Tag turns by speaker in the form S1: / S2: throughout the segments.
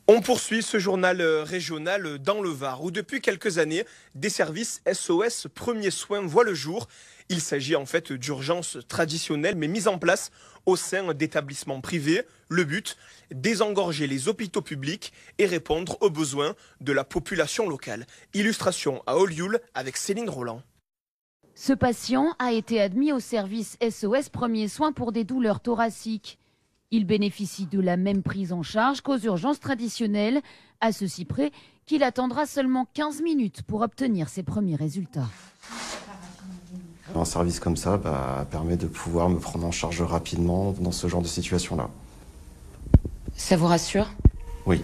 S1: On poursuit ce journal régional dans le Var, où depuis quelques années, des services SOS Premiers Soins voient le jour. Il s'agit en fait d'urgences traditionnelles, mais mises en place au sein d'établissements privés. Le but, désengorger les hôpitaux publics et répondre aux besoins de la population locale. Illustration à Olioul avec Céline Roland.
S2: Ce patient a été admis au service SOS Premiers Soins pour des douleurs thoraciques. Il bénéficie de la même prise en charge qu'aux urgences traditionnelles, à ceci près qu'il attendra seulement 15 minutes pour obtenir ses premiers résultats.
S3: Un service comme ça permet de pouvoir me prendre en charge rapidement dans ce genre de situation-là.
S4: Ça vous rassure?
S3: Oui.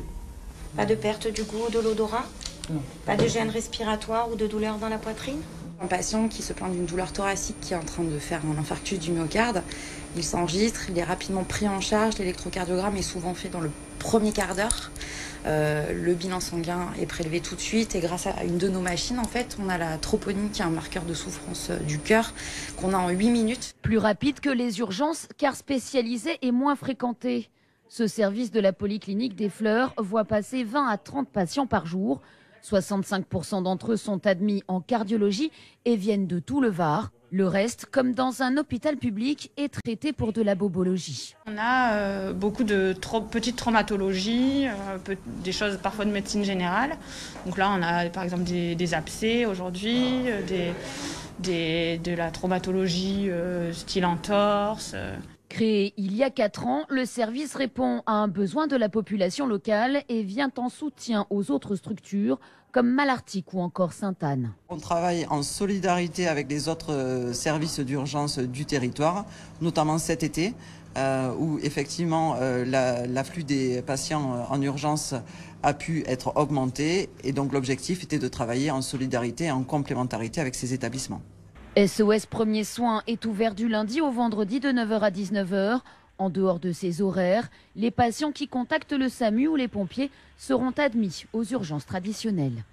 S5: Pas de perte du goût ou de l'odorat?
S4: Non.
S5: Pas de gêne respiratoire ou de douleur dans la poitrine?
S6: Un patient qui se plaint d'une douleur thoracique qui est en train de faire un infarctus du myocarde, il s'enregistre, il est rapidement pris en charge, l'électrocardiogramme est souvent fait dans le premier quart d'heure. Le bilan sanguin est prélevé tout de suite et grâce à une de nos machines, en fait, on a la troponine qui est un marqueur de souffrance du cœur qu'on a en 8 minutes.
S2: Plus rapide que les urgences car spécialisé et moins fréquenté. Ce service de la polyclinique des Fleurs voit passer 20 à 30 patients par jour. 65% d'entre eux sont admis en cardiologie et viennent de tout le Var. Le reste, comme dans un hôpital public, est traité pour de la bobologie.
S7: On a beaucoup de petites traumatologies, des choses parfois de médecine générale. Donc là, on a par exemple des abcès aujourd'hui, de la traumatologie style entorse.
S2: Créé il y a 4 ans, le service répond à un besoin de la population locale et vient en soutien aux autres structures comme Malartic ou encore Sainte-Anne.
S8: On travaille en solidarité avec les autres services d'urgence du territoire, notamment cet été, où effectivement l'afflux des patients en urgence a pu être augmenté et donc l'objectif était de travailler en solidarité et en complémentarité avec ces établissements.
S2: SOS Premiers Soins est ouvert du lundi au vendredi de 9h à 19h. En dehors de ces horaires, les patients qui contactent le SAMU ou les pompiers seront admis aux urgences traditionnelles.